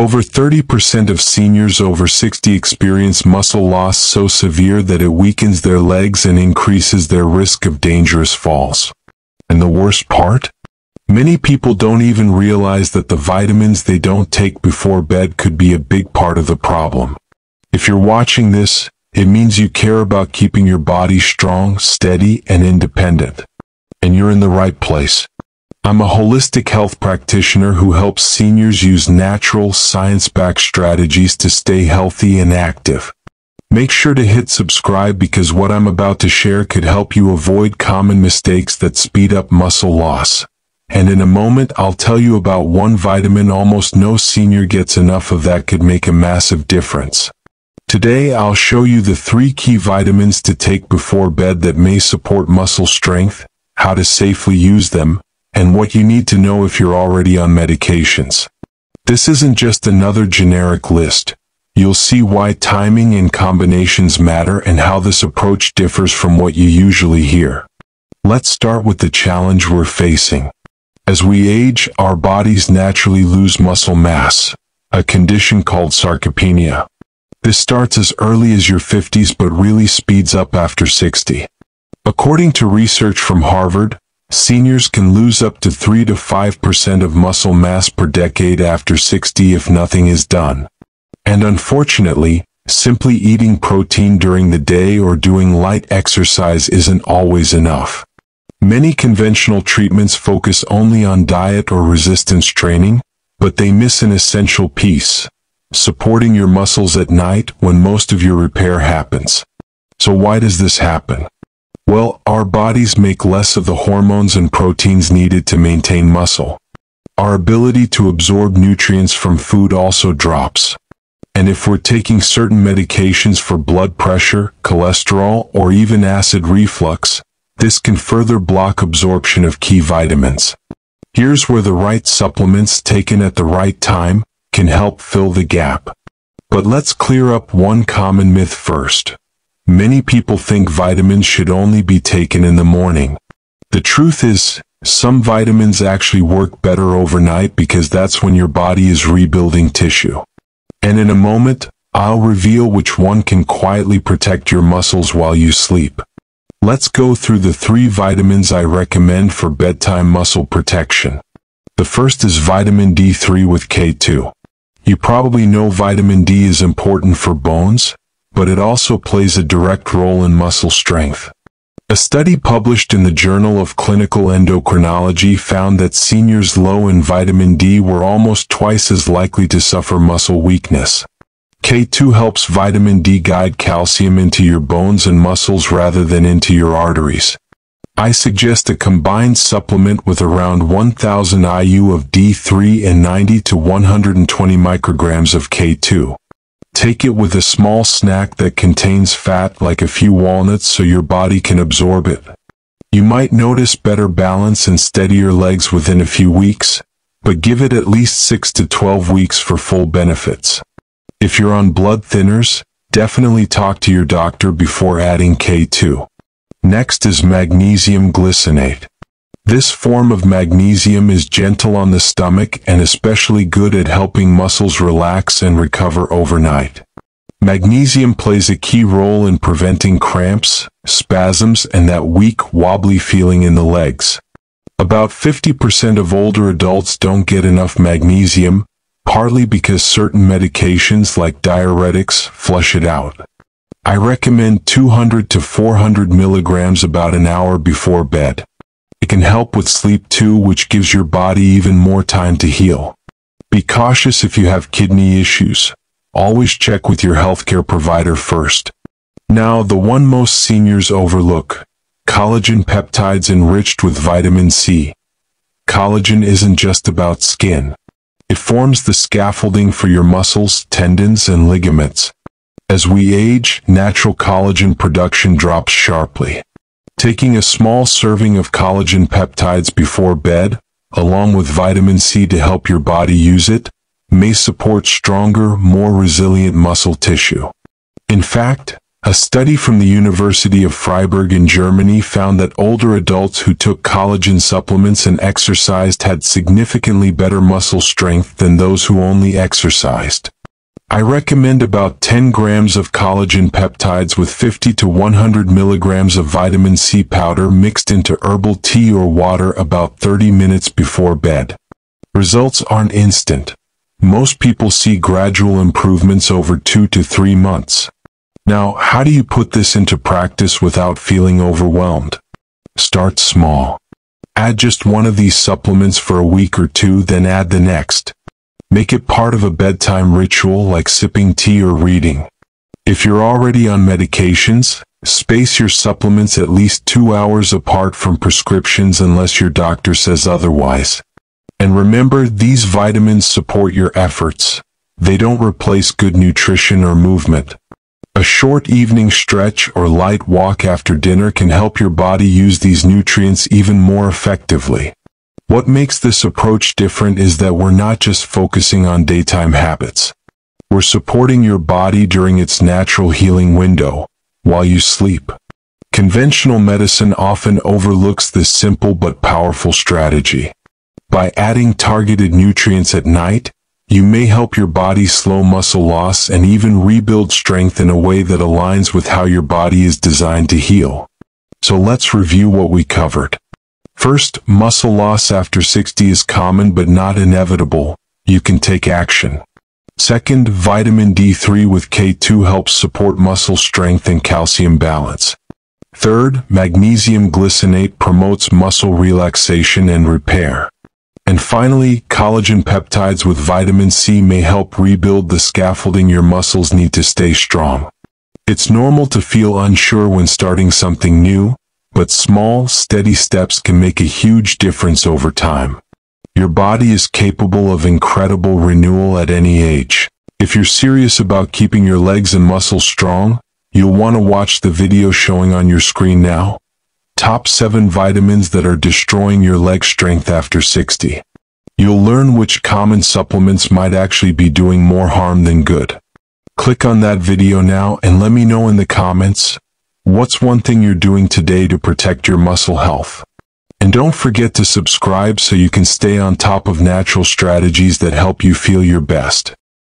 Over 30% of seniors over 60 experience muscle loss so severe that it weakens their legs and increases their risk of dangerous falls. And the worst part? Many people don't even realize that the vitamins they don't take before bed could be a big part of the problem. If you're watching this, it means you care about keeping your body strong, steady, and independent. And you're in the right place. I'm a holistic health practitioner who helps seniors use natural, science-backed strategies to stay healthy and active. Make sure to hit subscribe because what I'm about to share could help you avoid common mistakes that speed up muscle loss. And in a moment, I'll tell you about one vitamin almost no senior gets enough of that could make a massive difference. Today, I'll show you the 3 key vitamins to take before bed that may support muscle strength, how to safely use them, and what you need to know if you're already on medications. This isn't just another generic list. You'll see why timing and combinations matter and how this approach differs from what you usually hear. Let's start with the challenge we're facing. As we age, our bodies naturally lose muscle mass, a condition called sarcopenia. This starts as early as your 50s but really speeds up after 60. According to research from Harvard, seniors can lose up to 3 to 5% of muscle mass per decade after 60 if nothing is done. And unfortunately, simply eating protein during the day or doing light exercise isn't always enough. Many conventional treatments focus only on diet or resistance training, but they miss an essential piece: supporting your muscles at night when most of your repair happens. So why does this happen? Well, our bodies make less of the hormones and proteins needed to maintain muscle. Our ability to absorb nutrients from food also drops. And if we're taking certain medications for blood pressure, cholesterol, or even acid reflux, this can further block absorption of key vitamins. Here's where the right supplements taken at the right time can help fill the gap. But let's clear up one common myth first. Many people think vitamins should only be taken in the morning. The truth is, some vitamins actually work better overnight because that's when your body is rebuilding tissue. And in a moment, I'll reveal which one can quietly protect your muscles while you sleep. Let's go through the 3 vitamins I recommend for bedtime muscle protection. The first is vitamin D3 with K2. You probably know vitamin D is important for bones, but it also plays a direct role in muscle strength. A study published in the Journal of Clinical Endocrinology found that seniors low in vitamin D were almost twice as likely to suffer muscle weakness. K2 helps vitamin D guide calcium into your bones and muscles rather than into your arteries. I suggest a combined supplement with around 1000 IU of D3 and 90 to 120 micrograms of K2. Take it with a small snack that contains fat like a few walnuts so your body can absorb it. You might notice better balance and steadier legs within a few weeks, but give it at least 6 to 12 weeks for full benefits. If you're on blood thinners, definitely talk to your doctor before adding K2. Next is magnesium glycinate. This form of magnesium is gentle on the stomach and especially good at helping muscles relax and recover overnight. Magnesium plays a key role in preventing cramps, spasms, and that weak, wobbly feeling in the legs. About 50% of older adults don't get enough magnesium, partly because certain medications like diuretics flush it out. I recommend 200 to 400 milligrams about an hour before bed. It can help with sleep too, which gives your body even more time to heal. Be cautious if you have kidney issues. Always check with your healthcare provider first. Now, the one most seniors overlook: collagen peptides enriched with vitamin C. Collagen isn't just about skin. It forms the scaffolding for your muscles, tendons, and ligaments. As we age, natural collagen production drops sharply. Taking a small serving of collagen peptides before bed, along with vitamin C to help your body use it, may support stronger, more resilient muscle tissue. In fact, A study from the University of Freiburg in Germany found that older adults who took collagen supplements and exercised had significantly better muscle strength than those who only exercised. I recommend about 10 grams of collagen peptides with 50 to 100 milligrams of vitamin C powder mixed into herbal tea or water about 30 minutes before bed. Results aren't instant. Most people see gradual improvements over 2 to 3 months. Now, how do you put this into practice without feeling overwhelmed? Start small. Add just one of these supplements for a week or two, then add the next. Make it part of a bedtime ritual like sipping tea or reading. If you're already on medications, space your supplements at least 2 hours apart from prescriptions unless your doctor says otherwise. And remember, these vitamins support your efforts. They don't replace good nutrition or movement. A short evening stretch or light walk after dinner can help your body use these nutrients even more effectively. What makes this approach different is that we're not just focusing on daytime habits. We're supporting your body during its natural healing window, while you sleep. Conventional medicine often overlooks this simple but powerful strategy. By adding targeted nutrients at night, you may help your body slow muscle loss and even rebuild strength in a way that aligns with how your body is designed to heal. So let's review what we covered. First, muscle loss after 60 is common but not inevitable. You can take action. Second, vitamin D3 with K2 helps support muscle strength and calcium balance. Third, magnesium glycinate promotes muscle relaxation and repair. And finally, collagen peptides with vitamin C may help rebuild the scaffolding your muscles need to stay strong. It's normal to feel unsure when starting something new, but small, steady steps can make a huge difference over time. Your body is capable of incredible renewal at any age. If you're serious about keeping your legs and muscles strong, you'll want to watch the video showing on your screen now. Top 7 vitamins that are destroying your leg strength after 60. You'll learn which common supplements might actually be doing more harm than good. Click on that video now and let me know in the comments, what's one thing you're doing today to protect your muscle health? And don't forget to subscribe so you can stay on top of natural strategies that help you feel your best.